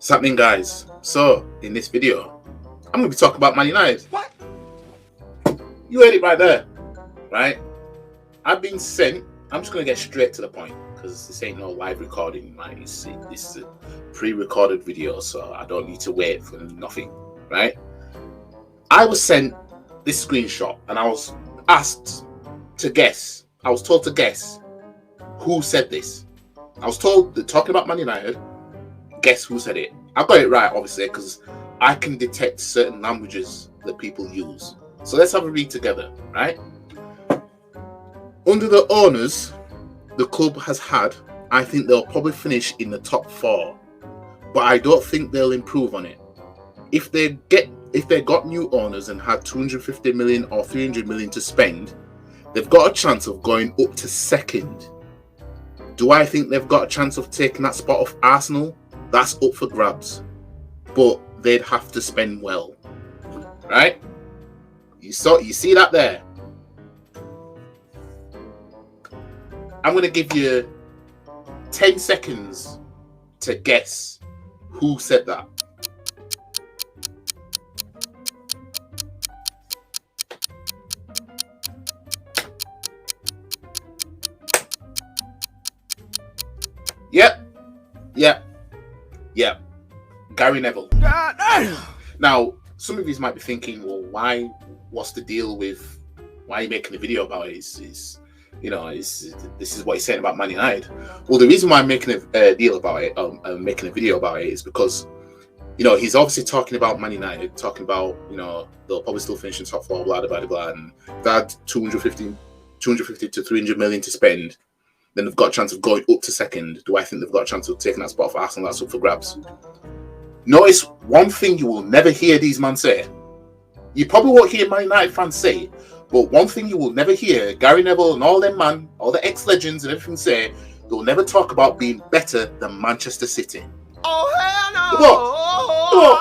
What's happening, guys? So in this video I'm going to be talking about Man United. What? You heard it right there, right? I've been sent, I'm just going to get straight to the point because this ain't no live recording, right? This is a pre-recorded video, so I don't need to wait for nothing, right? I was sent this screenshot and I was asked to guess. I was told to guess who said this. I was told that talking about Man United, guess who said it. I got it right, obviously, because I can detect certain languages that people use. So let's have a read together, right? Under the owners the club has had, I think they'll probably finish in the top 4, but I don't think they'll improve on it. If they got new owners and had 250 million or 300 million to spend, they've got a chance of going up to second. Do I think they've got a chance of taking that spot off Arsenal? That's up for grabs, but they'd have to spend well, right? You see that there? I'm going to give you 10 seconds to guess who said that. Yep. Gary Neville. Now, some of you might be thinking, well, what's the deal with why are you making a video about it? This is what he's saying about Man United. Well, the reason why I'm making a deal about it, making a video about it, is because, he's obviously talking about Man United, talking about, they'll probably still finish in top 4, blah, blah, blah, blah, and they had 250 to 300 million to spend. Then they've got a chance of going up to second. Do I think they've got a chance of taking that spot for Arsenal? That's up for grabs. Notice one thing you will never hear these men say. You probably won't hear Man United fans say, but one thing you will never hear Gary Neville and all them man, all the ex-legends and everything say, they'll never talk about being better than Manchester City. Oh, hell no! Look,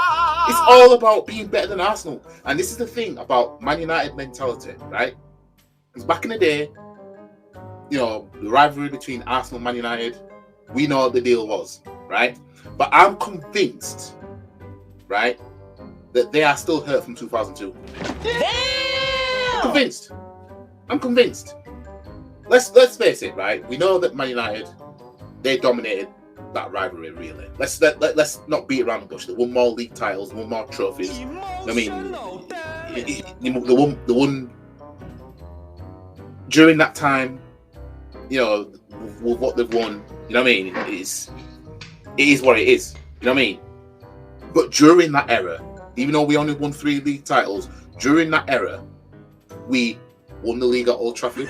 it's all about being better than Arsenal. And this is the thing about Man United mentality, right? Because back in the day, the rivalry between Arsenal and Man United, we know what the deal was, right? But I'm convinced, right, that they are still hurt from 2002. Damn! I'm convinced. Let's face it, right? We know that Man United, they dominated that rivalry, really. Let's not beat around the bush. They won more league titles, won more trophies. I mean, the one during that time, with what they've won, you know what I mean? It is what it is, you know what I mean? But during that era, even though we only won 3 league titles, during that era, we won the league at Old Trafford,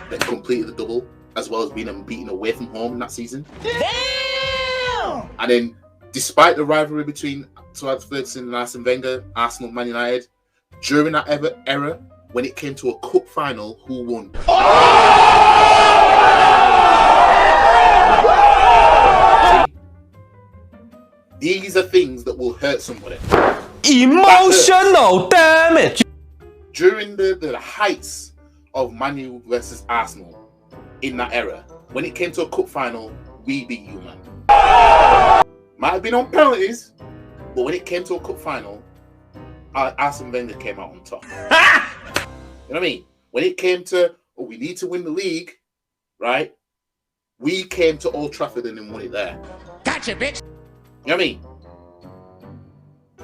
then completed the double, as well as being unbeaten away from home in that season. Damn! And then, despite the rivalry between Sir Alex Ferguson and Arsene Wenger, Arsenal, Man United, during that era, when it came to a cup final, who won? These are things that will hurt somebody. Emotional damage! During the heights of Man U versus Arsenal in that era, when it came to a cup final, we beat you, man. Might have been on penalties, but when it came to a cup final, Arsene Wenger came out on top. You know what I mean? When it came to, we need to win the league, right? We came to Old Trafford and then won it there. Gotcha, bitch! You know what I mean?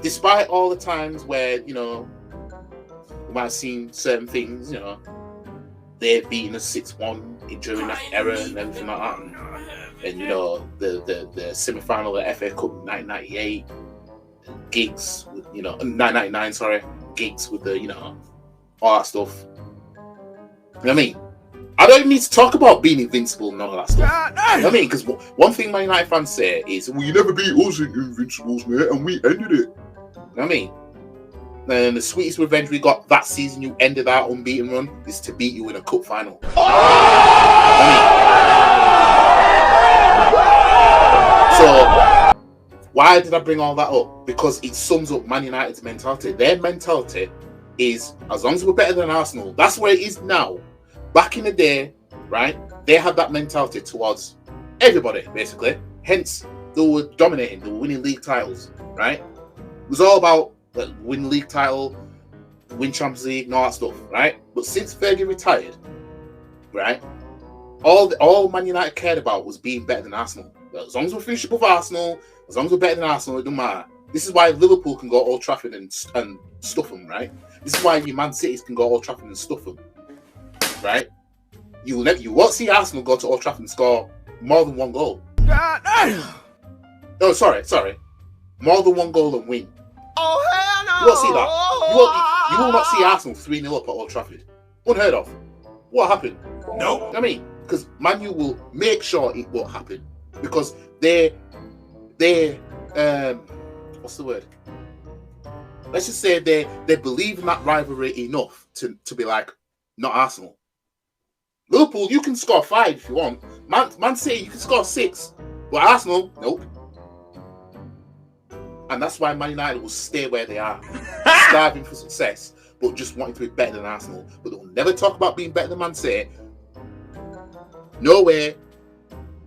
Despite all the times where, we might have seen certain things, they've beaten us 6-1 during that era and everything like that. And the semi-final of the FA Cup 1998, gigs, 1999, sorry, gigs with the, all that stuff. You know what I mean? I don't even need to talk about being invincible and all that stuff. You know what I mean? Because one thing Man United fans say is, well, you never beat us in Invincibles, mate, and we ended it. You know what I mean? And the sweetest revenge we got that season you ended our unbeaten run is to beat you in a cup final. You know what I mean? So, why did I bring all that up? Because it sums up Man United's mentality. Their mentality is, as long as we're better than Arsenal, that's where it is now. Back in the day, right, they had that mentality towards everybody, basically. Hence, they were dominating, they were winning league titles, right? It was all about win league title, win Champions League, and all that stuff, right? But since Fergie retired, right, all Man United cared about was being better than Arsenal. As long as we finish above Arsenal, as long as we're better than Arsenal, it doesn't matter. This is why Liverpool can go Old Trafford and stuff them, right? This is why your Man Cities can go Old Trafford and stuff them, right? You won't see Arsenal go to Old Trafford and score more than one goal. Oh, sorry. More than one goal and win. Oh, hell no. You won't see that. You will not see Arsenal 3-0 up at Old Trafford. Unheard of. What happened? Nope. I mean, because Man U will make sure it won't happen. Because they what's the word? Let's just say they believe in that rivalry enough to be like, not Arsenal. Liverpool, you can score 5 if you want. Man City, you can score 6. But Arsenal, nope. And that's why Man United will stay where they are. Starving for success, but just wanting to be better than Arsenal. But they'll never talk about being better than Man City. No way.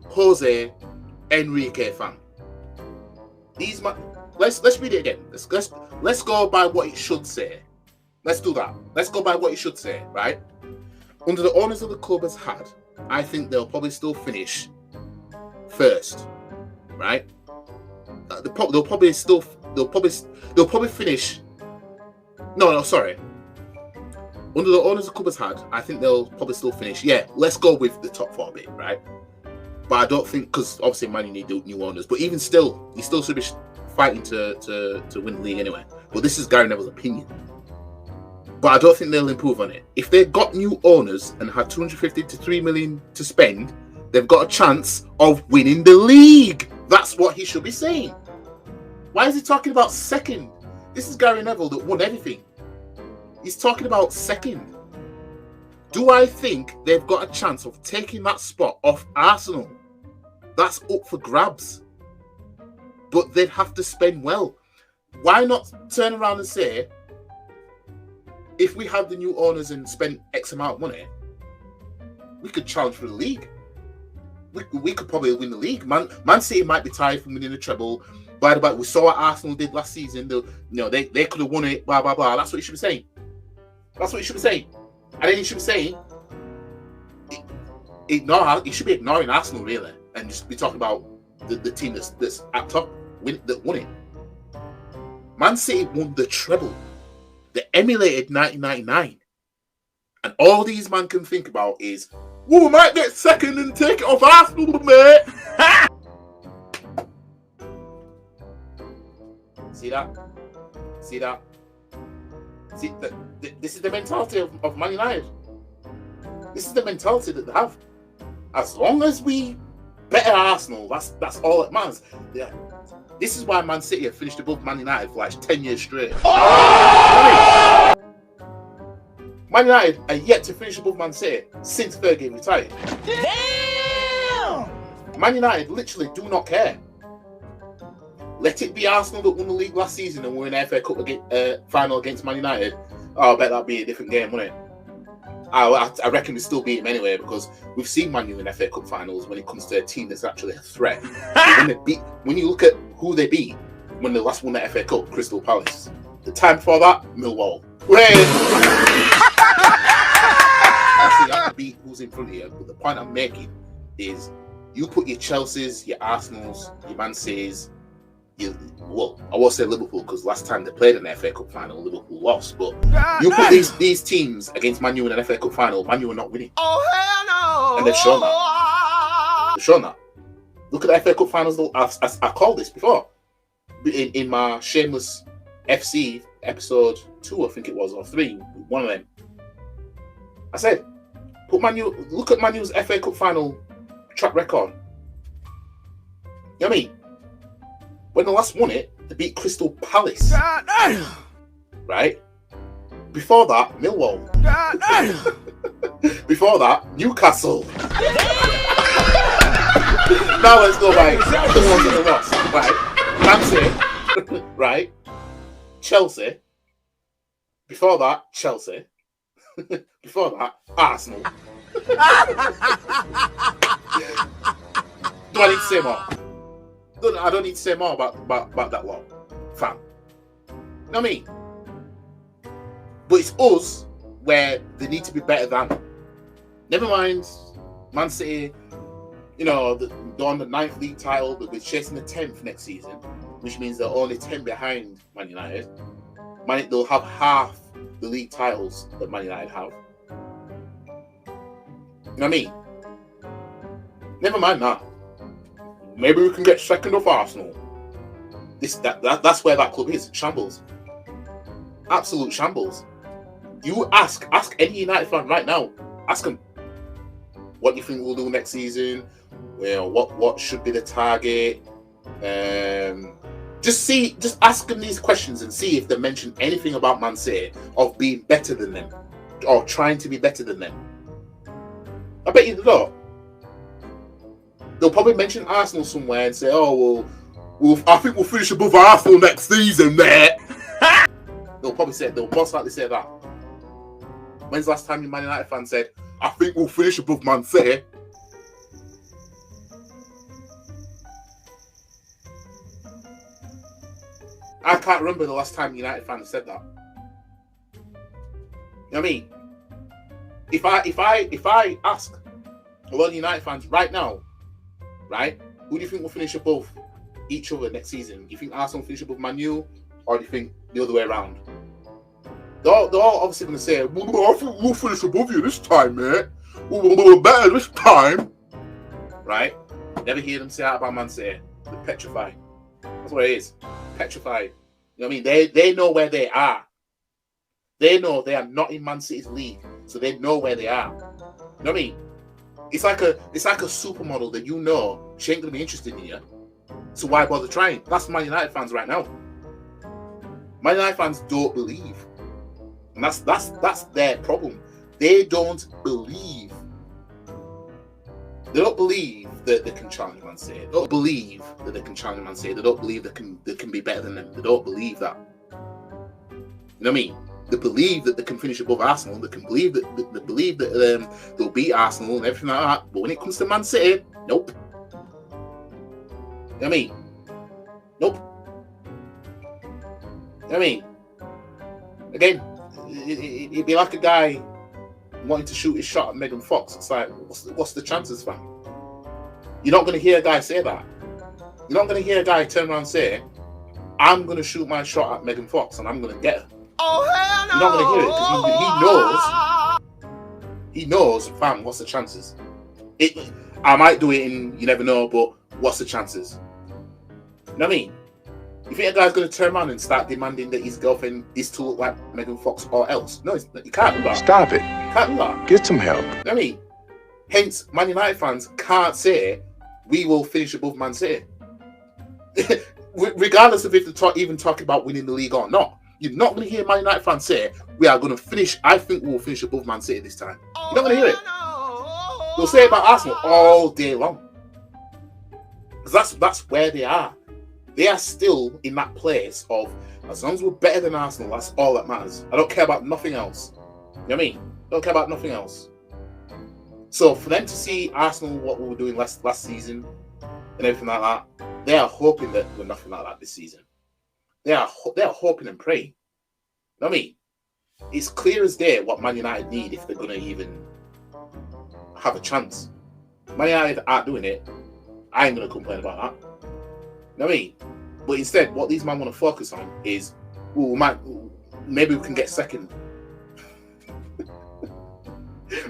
Jose Enrique fan. These let's read it again. Let's go by what it should say. Let's do that. Let's go by what it should say, right? Under the owners of the club has had, I think they'll probably still finish first, right? They'll probably finish. No, sorry. Under the owners the club has had, I think they'll probably still finish. Yeah, let's go with the top 4 bit, right? But I don't think, because obviously Man U need new owners, but even still, he still should be fighting to win the league anyway. But this is Gary Neville's opinion. But I don't think they'll improve on it. If they've got new owners and had 250 to 3 million to spend, they've got a chance of winning the league. That's what he should be saying. Why is he talking about second? This is Gary Neville that won everything. He's talking about second. Do I think they've got a chance of taking that spot off Arsenal? That's up for grabs. But they'd have to spend well. Why not turn around and say, if we had the new owners and spent X amount of money, we could challenge for the league. We could probably win the league. Man City might be tired from winning the treble. By the way, we saw what Arsenal did last season. They could have won it, blah, blah, blah. That's what you should be saying. That's what you should be saying. And then you should be saying, you should be ignoring Arsenal, really, and just be talking about the team that's at top, that won it. Man City won the treble. They emulated 1999. And all these man can think about is, we might get second and take it off Arsenal, mate. See that? See, this is the mentality of Man United. This is the mentality that they have. As long as we better Arsenal, that's all that matters. Yeah. This is why Man City have finished above Man United for like 10 years straight. Oh! Man United are yet to finish above Man City since Fergie retired. Damn! Man United literally do not care. Let it be Arsenal that won the league last season and were in the FA Cup final against Man United. Oh, I bet that'd be a different game, wouldn't it? I reckon we still beat them anyway, because we've seen Man U in FA Cup finals when it comes to a team that's actually a threat. when you look at who they beat when they last won the FA Cup, Crystal Palace. The time before that, Millwall. Actually, you have to beat who's in front of you. But the point I'm making is, you put your Chelseas, your Arsenals, your Man Cities. I won't say Liverpool, because last time they played in the FA Cup final, Liverpool lost. But you put these teams against Man U in an FA Cup final, Man U are not winning. Oh, hell no! And they've shown that. They've shown that. Look at the FA Cup finals. I called this before. In my Shameless FC episode 2, I think it was, or 3, one of them. I said, look at Man U's FA Cup final track record. You know what I mean? When they last won it, they beat Crystal Palace. Right? Before that, Millwall. Before that, Newcastle. Now let's go by the ones that they lost. Right? Man City. Right? Chelsea. Before that, Chelsea. Before that, Arsenal. Do I need to say more? I don't need to say more about that lot, fam. You know what I mean? But it's us where they need to be better than. Never mind, Man City, you know, they're on the 9th league title, but we're chasing the 10th next season, which means they're only 10 behind Man United. They'll have half the league titles that Man United have. You know what I mean? Never mind that. Maybe we can get second off Arsenal. That's where that club is. Shambles. Absolute shambles. You ask any United fan right now. Ask them, what do you think we'll do next season? You know, what should be the target? Just ask them these questions and see if they mention anything about Man City of being better than them or trying to be better than them. I bet you they don't. They'll probably mention Arsenal somewhere and say, "Oh well, I think we'll finish above Arsenal next season." There, they'll most likely say that. When's the last time your Man United fan said, "I think we'll finish above Man City"? I can't remember the last time United fans said that. You know what I mean? If I ask a lot of United fans right now, right, who do you think will finish above each other next season? Do you think Arsenal will finish above Man U, or do you think the other way around? They're all obviously going to say, "I think we'll finish above you this time, mate. We're better this time." Right? Never hear them say that about Man City. They're petrified. That's what it is. Petrified. You know what I mean? They know where they are. They know they are not in Man City's league, so they know where they are. You know what I mean? It's like a supermodel that you know she ain't gonna be interested in you. So why bother trying? That's Man United fans right now. Man United fans don't believe, and that's their problem. They don't believe. They don't believe that they can challenge Man City. They don't believe that they can challenge Man City. They don't believe they can be better than them. They don't believe that. You know what I mean? They believe that they can finish above Arsenal. They can believe that they'll beat Arsenal and everything like that. But when it comes to Man City, nope. You know what I mean? Nope. You know what I mean? Again, it'd be like a guy wanting to shoot his shot at Megan Fox. It's like, what's the chances, fam? You're not going to hear a guy say that. You're not going to hear a guy turn around and say, "I'm going to shoot my shot at Megan Fox and I'm going to get her." Oh, hell no. You're not going to hear it because he knows, fam, what's the chances? I might do it in, you never know, but what's the chances? You know what I mean? You think a guy's going to turn around and start demanding that his girlfriend is to look like Megan Fox or else? No, you can't do that. Stop it. You can't do that. Get some help. You know what I mean? Hence, Man United fans can't say, "We will finish above Man City." Regardless of if they're even talking about winning the league or not. You're not going to hear Man United fans say, "We are going to finish, I think we'll finish above Man City this time." You're not going to hear it. They'll say it about Arsenal all day long. Because that's where they are. They are still in that place of, as long as we're better than Arsenal, that's all that matters. I don't care about nothing else. You know what I mean? I don't care about nothing else. So for them to see Arsenal, what we were doing last season and everything like that, they are hoping that we're nothing like that this season. They are hoping and praying. You know what I mean? It's clear as day what Man United need if they're going to even have a chance. Man United aren't doing it. I ain't going to complain about that. You know what I mean? But instead, what these men want to focus on is, maybe we can get second.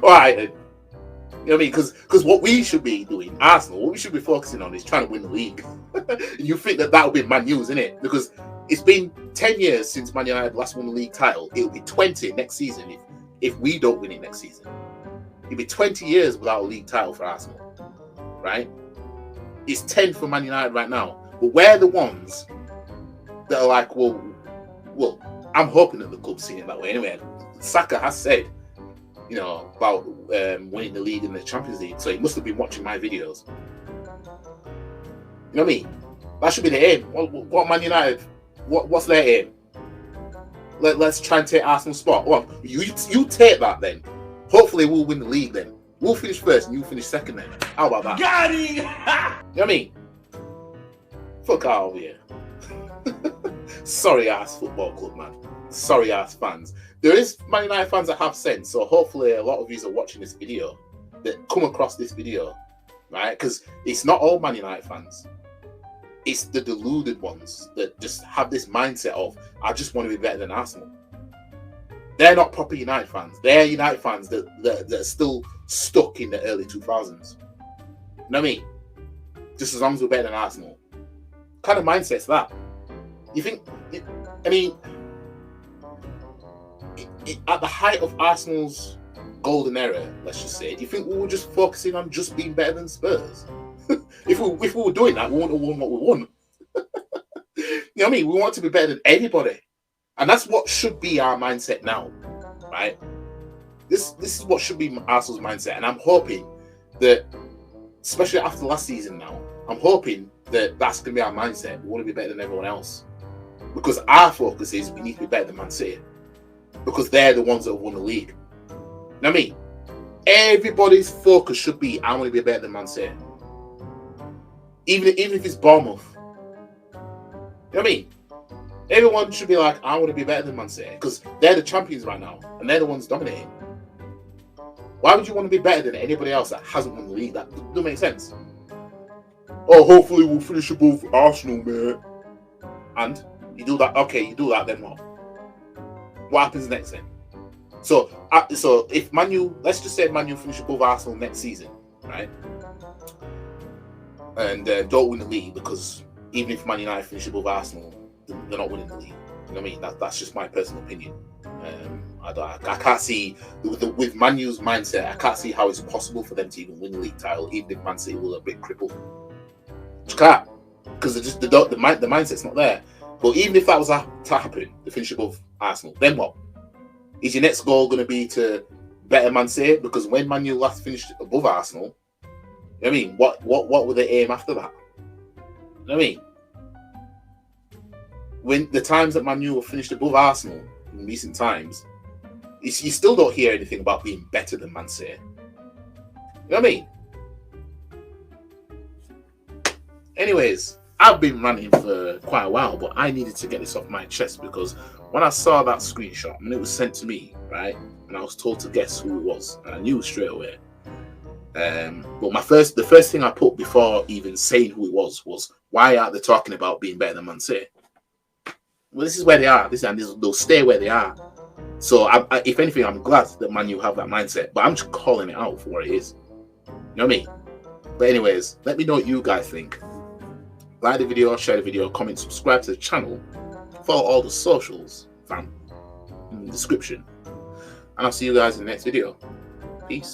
All right. You know what I mean? Because what we should be doing, Arsenal, what we should be focusing on is trying to win the league. You think that will be Man U's, isn't it? Because it's been 10 years since Man United last won the league title. It'll be 20 next season if we don't win it next season. It'll be 20 years without a league title for Arsenal, right? It's 10 for Man United right now. But we're the ones that are like, well, I'm hoping that the club's seeing it that way anyway. Saka has said, you know, about winning the league in the Champions League. So he must have been watching my videos. You know what I mean? That should be the aim. What Man United? What's their aim? Let's try and take Arsenal's spot. Well, you take that then. Hopefully we'll win the league then. We'll finish first and you finish second then. How about that? Got him! You know what I mean? Fuck out of here. Sorry ass football club, man. Sorry ass fans. There is Man United fans that have sense, so hopefully a lot of you are watching this video that come across this video, right? Because it's not all Man United fans. It's the deluded ones that just have this mindset of, I just want to be better than Arsenal. They're not proper United fans. They're United fans that are still stuck in the early 2000s. You know what I mean? Just as long as we're better than Arsenal. What kind of mindset's that? You think, I mean, at the height of Arsenal's golden era, let's just say, do you think we were just focusing on just being better than Spurs? If we were doing that, we wouldn't have won what we won. You know what I mean? We want to be better than everybody. And that's what should be our mindset now, right? This is what should be Arsenal's mindset. And I'm hoping that, especially after last season now, I'm hoping that that's going to be our mindset. We want to be better than everyone else. Because our focus is we need to be better than Man City. Because they're the ones that have won the league. You know what I mean? Everybody's focus should be, I want to be better than Man City. Even if it's Bournemouth. You know what I mean? Everyone should be like, I want to be better than Man City. Because they're the champions right now. And they're the ones dominating. Why would you want to be better than anybody else that hasn't won the league? That doesn't make sense. Oh, hopefully we'll finish above Arsenal, man. And you do that. Okay, you do that, then what? What happens next then? So if Man U, let's just say Man U finish above Arsenal next season, right? And don't win the league, because even if Man United finish above Arsenal, they're not winning the league. You know what I mean? That's just my personal opinion. I can't see, with Man U's mindset, I can't see how it's possible for them to even win the league title, even if Man City will a bit crippled. Just can't, because the mindset's not there. But even if that was to happen, to finish above Arsenal, then what? Is your next goal going to be to better Man City? Because when Man U last finished above Arsenal, you know what I mean? What were they aim after that? You know what I mean? When the times that Man U have finished above Arsenal in recent times, you still don't hear anything about being better than Man City. You know what I mean? Anyways, I've been running for quite a while, but I needed to get this off my chest because when I saw that screenshot and it was sent to me, right, and I was told to guess who it was, and I knew straight away. But the first thing I put before even saying who it was why aren't they talking about being better than Man City? Well, this is where they are. They'll stay where they are. So, if anything, I'm glad that Man U have that mindset, but I'm just calling it out for what it is. You know what I mean? But anyways, let me know what you guys think. Like the video, share the video, comment, subscribe to the channel, follow all the socials, fam, in the description. And I'll see you guys in the next video. Peace.